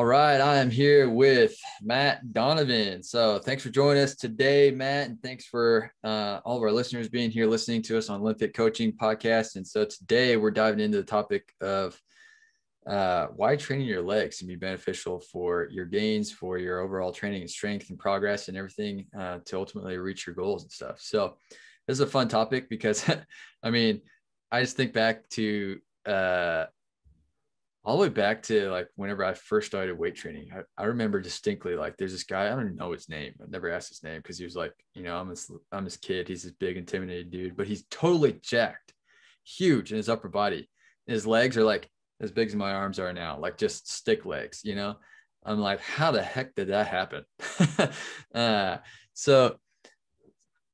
All right, I am here with Matt Donovan. So thanks for joining us today, Matt, and thanks for all of our listeners being here listening to us on Olympic Coaching Podcast. And so today we're diving into the topic of why training your legs can be beneficial for your gains, for your overall training and strength and progress and everything to ultimately reach your goals and stuff. So this is a fun topic because, I mean, I just think back to all the way back to like whenever I first started weight training. I remember distinctly, like, there's this guy, I don't even know his name. I've never asked his name because he was like, I'm his kid. He's this big, intimidated dude, but he's totally jacked, huge in his upper body. His legs are like as big as my arms are now, like just stick legs, I'm like, how the heck did that happen? So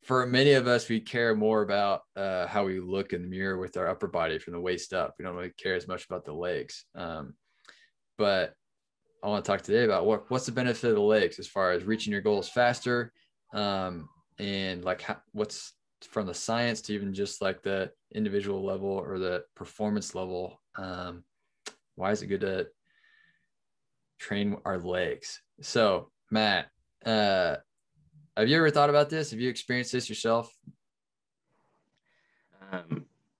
for many of us, we care more about how we look in the mirror with our upper body from the waist up. We don't really care as much about the legs. But I want to talk today about what's the benefit of the legs as far as reaching your goals faster, and like what's from the science to even just like the individual level or the performance level. Why is it good to train our legs? So, Matt, have you ever thought about this? Have you experienced this yourself?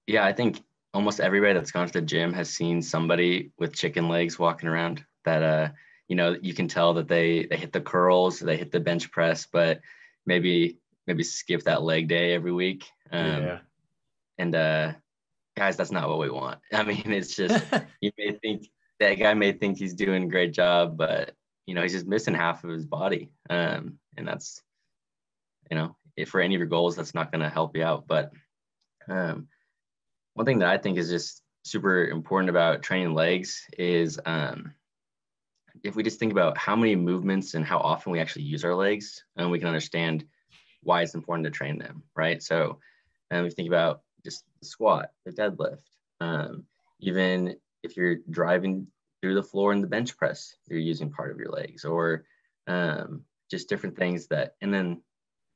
Yeah, I think almost everybody that's gone to the gym has seen somebody with chicken legs walking around that, you can tell that they hit the curls, they hit the bench press, but maybe skip that leg day every week. Yeah. And guys, that's not what we want. I mean, it's just, you may think that guy may think he's doing a great job, but, he's just missing half of his body. And that's, if for any of your goals, that's not going to help you out. But one thing that I think is just super important about training legs is if we just think about how many movements and how often we actually use our legs, and we can understand why it's important to train them, right? So if you think about just the squat, the deadlift, even if you're driving through the floor in the bench press, you're using part of your legs, or just different things and then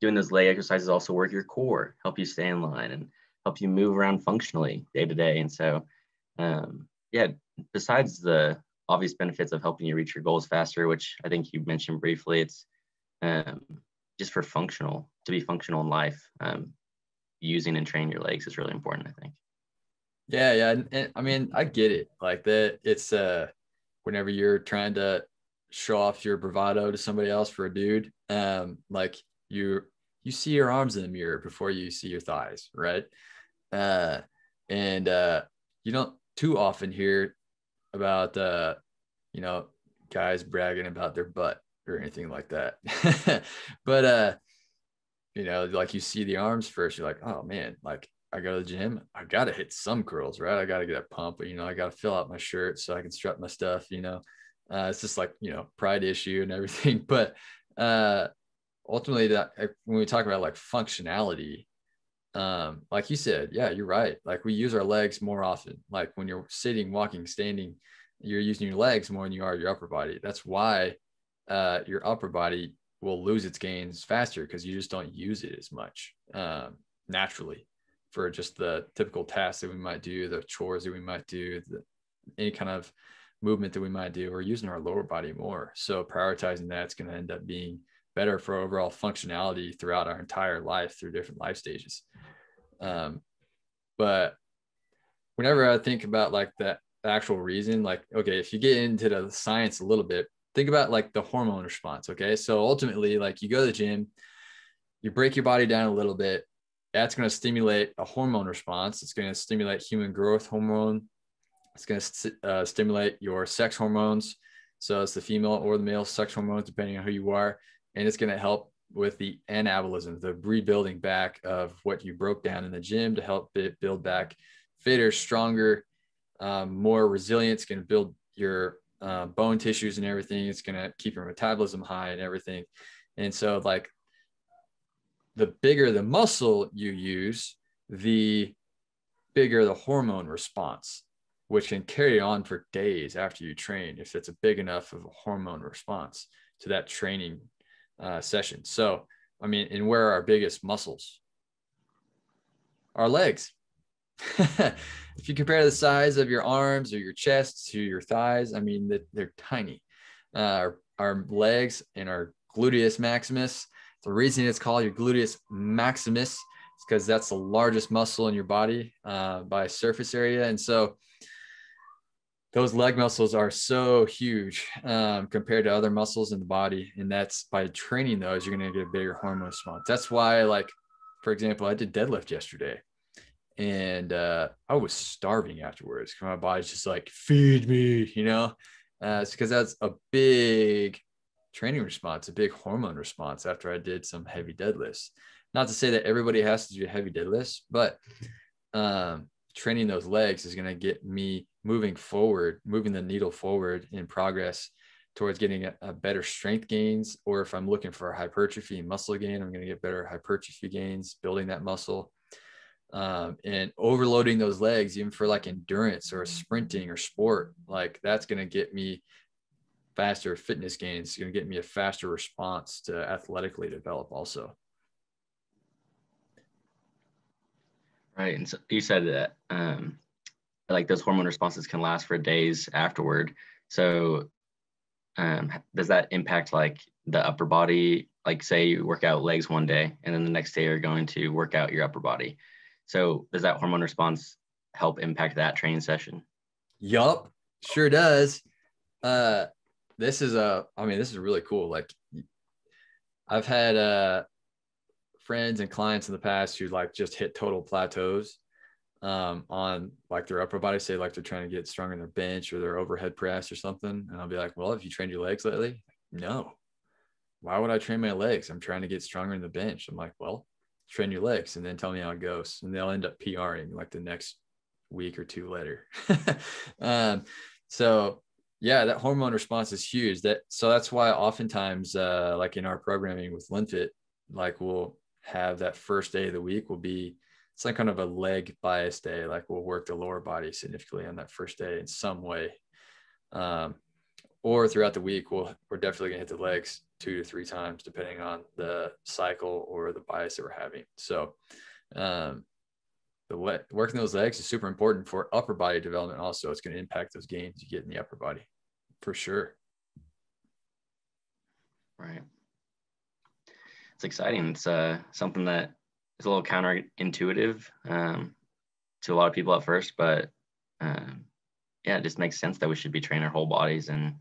doing those leg exercises also work your core, help you stay in line and help you move around functionally day to day. And so, besides the obvious benefits of helping you reach your goals faster, which I think you mentioned briefly, it's just to be functional in life. Using and training your legs is really important, I think. Yeah. And I mean, I get it. Like that, it's whenever you're trying to show off your bravado to somebody else for a dude, like you see your arms in the mirror before you see your thighs, right? And you don't too often hear about guys bragging about their butt or anything like that. But like you see the arms first, you're like, oh man, like I go to the gym, I gotta hit some curls, right? I gotta get a pump, but I gotta fill out my shirt so I can strut my stuff. It's just like pride issue and everything. But ultimately, that when we talk about like functionality, like you said, yeah, you're right. Like we use our legs more often. Like when you're sitting, walking, standing, you're using your legs more than you are your upper body. That's why your upper body will lose its gains faster, because you just don't use it as much naturally for just the typical tasks that we might do, the chores that we might do, any kind of movement that we might do. We're using our lower body more. So prioritizing that's going to end up being better for overall functionality throughout our entire life through different life stages. But whenever I think about like that actual reason, like, okay, if you get into the science a little bit, think about like the hormone response. Okay. So ultimately, like you go to the gym, you break your body down a little bit. That's going to stimulate a hormone response. It's going to stimulate human growth hormone. It's going to stimulate your sex hormones. So it's the female or the male sex hormones, depending on who you are. And it's going to help with the anabolism, the rebuilding back of what you broke down in the gym to help it build back fitter, stronger, more resilient. It's going to build your bone tissues and everything. It's going to keep your metabolism high and everything. And so like the bigger the muscle you use, the bigger the hormone response, which can carry on for days after you train if it's a big enough of a hormone response to that training session. So, I mean, and where are our biggest muscles? Our legs. If you compare the size of your arms or your chest to your thighs, I mean, they're tiny. our legs and our gluteus maximus. The reason it's called your gluteus maximus is because that's the largest muscle in your body by surface area. And so those leg muscles are so huge compared to other muscles in the body. And that's by training those, you're going to get a bigger hormone response. That's why, like, for example, I did deadlift yesterday and I was starving afterwards. My body's just like, feed me, you know? It's because that's a big training response, a big hormone response after I did some heavy deadlifts. Not to say that everybody has to do heavy deadlifts, but training those legs is going to get me moving the needle forward in progress towards getting a better strength gains. Or if I'm looking for hypertrophy and muscle gain, I'm going to get better hypertrophy gains, building that muscle. And overloading those legs, even for like endurance or sprinting or sport, like that's going to get me faster fitness gains. It's going to get me a faster response to athletically develop also. Right. And so you said that like those hormone responses can last for days afterward. So does that impact like the upper body? Like say you work out legs one day and then the next day you're going to work out your upper body. So does that hormone response help impact that training session? Yup, sure does. This is really cool. Like I've had friends and clients in the past who like just hit total plateaus on like their upper body, say like they're trying to get stronger in their bench or their overhead press or something. And I'll be like, well, have you trained your legs lately? No. Why would I train my legs? I'm trying to get stronger in the bench. I'm like, well, train your legs and then tell me how it goes. And they'll end up PRing like the next week or two later. So yeah, that hormone response is huge. So that's why oftentimes like in our programming with LinFit, like we'll have that first day of the week will be, it's like kind of a leg bias day. Like we'll work the lower body significantly on that first day in some way. Or throughout the week, we're definitely gonna hit the legs 2 to 3 times, depending on the cycle or the bias that we're having. So working those legs is super important for upper body development. Also, it's going to impact those gains you get in the upper body for sure. Right. It's exciting. It's something that is a little counterintuitive to a lot of people at first, but yeah, it just makes sense that we should be training our whole bodies and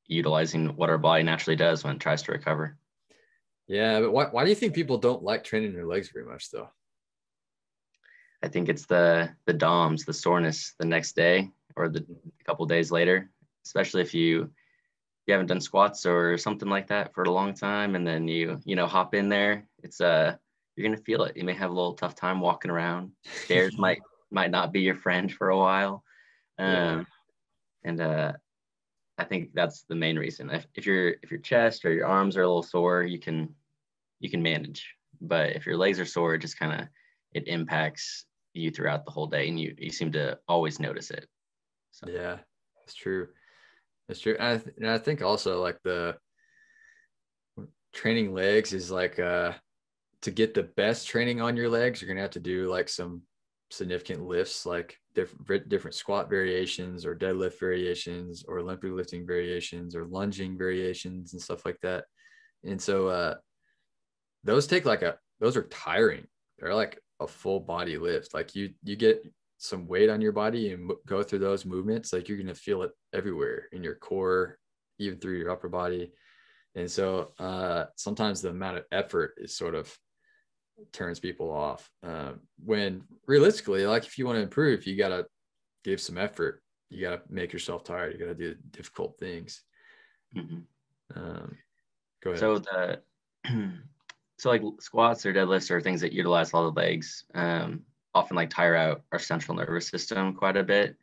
utilizing what our body naturally does when it tries to recover. Yeah, but why do you think people don't like training their legs very much though? I think it's the DOMS, the soreness the next day or the couple days later, especially if you haven't done squats or something like that for a long time, and then you hop in there. It's you're gonna feel it. You may have a little tough time walking around. Stairs might not be your friend for a while, and I think that's the main reason. If your chest or your arms are a little sore, you can manage. But if your legs are sore, it just kind of it impacts you throughout the whole day, and you seem to always notice it. So. Yeah, it's true. It's true. And I think also like the training legs is like to get the best training on your legs, you're gonna have to do like some significant lifts, like different squat variations or deadlift variations or Olympic lifting variations or lunging variations and stuff like that. And so those are tiring. They're like a full body lift. Like you get some weight on your body and go through those movements, like you're going to feel it everywhere in your core, even through your upper body. And so sometimes the amount of effort is sort of turns people off when realistically, like if you want to improve, you got to give some effort. You got to make yourself tired. You got to do difficult things. Mm-hmm. Go ahead. So so like squats or deadlifts or things that utilize all the legs often like tire out our central nervous system quite a bit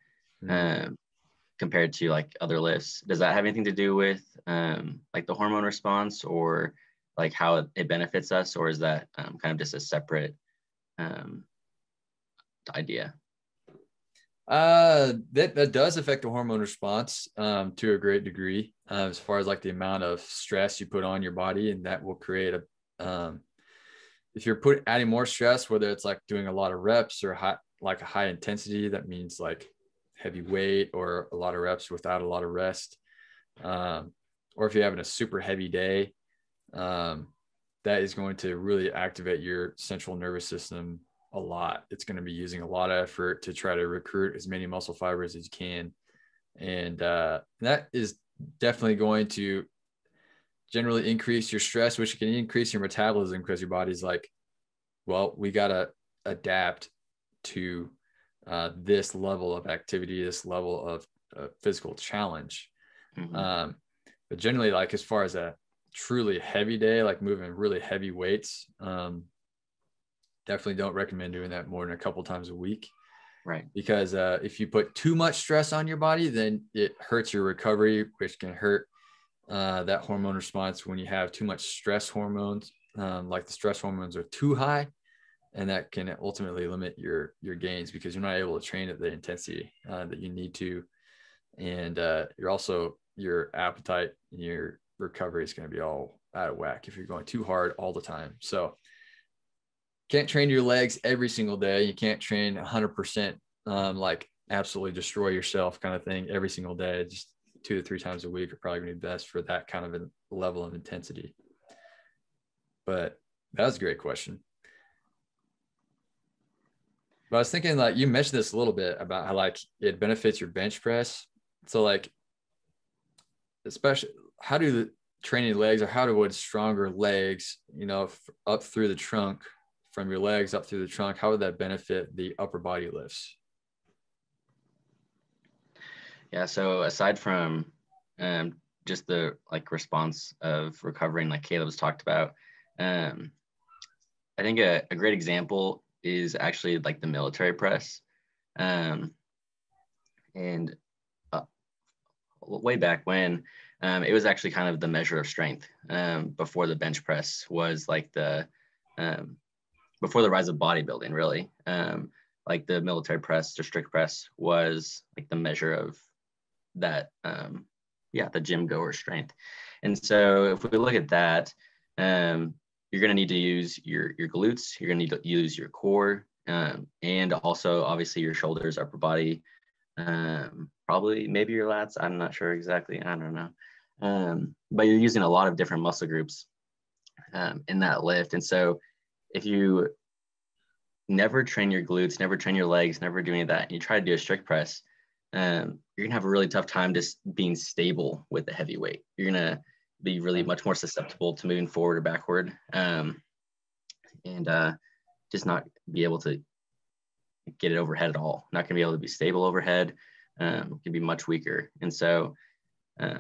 compared to like other lifts. Does that have anything to do with like the hormone response or like how it benefits us, or is that kind of just a separate idea? That does affect the hormone response to a great degree as far as like the amount of stress you put on your body, and that will create if you're adding more stress, whether it's like doing a lot of reps or a high intensity, that means like heavy weight or a lot of reps without a lot of rest. or if you're having a super heavy day, that is going to really activate your central nervous system a lot. It's going to be using a lot of effort to try to recruit as many muscle fibers as you can. And that is definitely going to generally increase your stress, which can increase your metabolism because your body's like, well, we got to adapt to this level of activity, this level of physical challenge. Mm-hmm. But generally, like as far as a truly heavy day, like moving really heavy weights, definitely don't recommend doing that more than a couple times a week. Right. Because if you put too much stress on your body, then it hurts your recovery, which can hurt that hormone response when you have too much stress hormones, like the stress hormones are too high, and that can ultimately limit your gains because you're not able to train at the intensity that you need to. And your appetite and your recovery is going to be all out of whack if you're going too hard all the time. So can't train your legs every single day. You can't train 100%, like absolutely destroy yourself kind of thing every single day. Just 2 to 3 times a week are probably going to be best for that kind of a level of intensity. But that was a great question. But I was thinking, like, you mentioned this a little bit about how like it benefits your bench press. So like, especially how do the training legs, or how would stronger legs, up through the trunk, from your legs up through the trunk, how would that benefit the upper body lifts? Yeah. So aside from just the like response of recovering, like Caleb's talked about, I think a great example is actually like the military press. And way back when, it was actually kind of the measure of strength before the bench press was like before the rise of bodybuilding, really. Like the military press or strict press was like the measure of that, the gym goer strength. And so if we look at that, you're going to need to use your glutes, you're going to need to use your core, and also obviously your shoulders, upper body, probably maybe your lats. I'm not sure exactly. I don't know. But you're using a lot of different muscle groups in that lift. And so if you never train your glutes, never train your legs, never do any of that, and you try to do a strict press, you're gonna have a really tough time just being stable with the heavy weight. You're gonna be really much more susceptible to moving forward or backward, and just not be able to get it overhead at all. Not gonna be able to be stable overhead. Can be much weaker. And so, I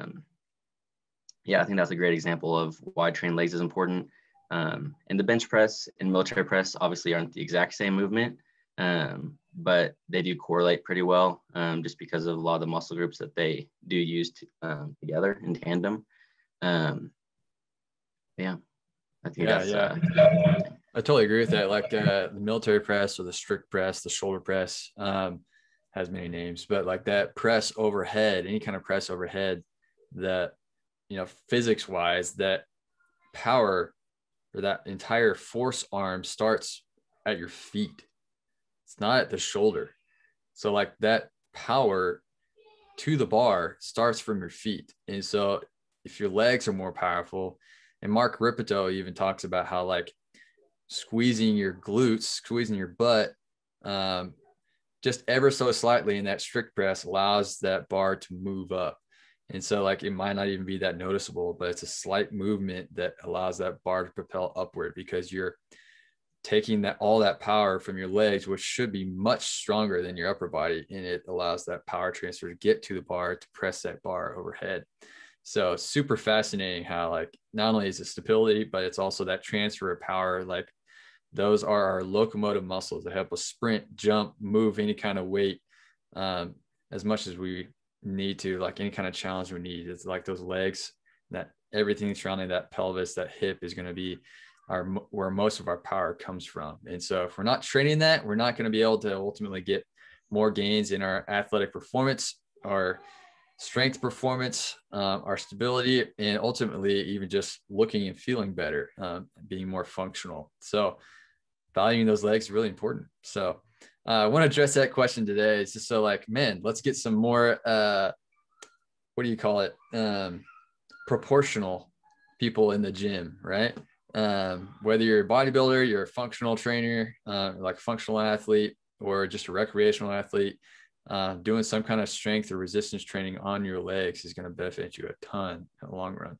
think that's a great example of why training legs is important. And the bench press and military press obviously aren't the exact same movement, but they do correlate pretty well, just because of a lot of the muscle groups that they do use together in tandem. I think that's. I totally agree with that. Like the military press or the strict press, the shoulder press, has many names, but like that press overhead, any kind of press overhead, that, physics wise, that power or that entire force arm starts at your feet. It's not at the shoulder. So like that power to the bar starts from your feet. And so if your legs are more powerful, and Mark Rippetoe even talks about how like squeezing your glutes, squeezing your butt, just ever so slightly in that strict press allows that bar to move up. And so like it might not even be that noticeable, but it's a slight movement that allows that bar to propel upward, because you're taking all that power from your legs, which should be much stronger than your upper body, and it allows that power transfer to get to the bar to press that bar overhead. So super fascinating how like not only is it stability, but it's also that transfer of power. Like those are our locomotive muscles that help us sprint, jump, move any kind of weight, as much as we need to, like any kind of challenge we need. It's like those legs, that everything surrounding that pelvis, that hip is going to be where most of our power comes from. And so if we're not training that, we're not going to be able to ultimately get more gains in our athletic performance, our strength performance, our stability, and ultimately even just looking and feeling better, being more functional. So valuing those legs is really important. So I want to address that question today. It's just so like, man, let's get some more, what do you call it? proportional people in the gym, right? Whether you're a bodybuilder, you're a functional trainer, like a functional athlete, or just a recreational athlete, doing some kind of strength or resistance training on your legs is going to benefit you a ton in the long run.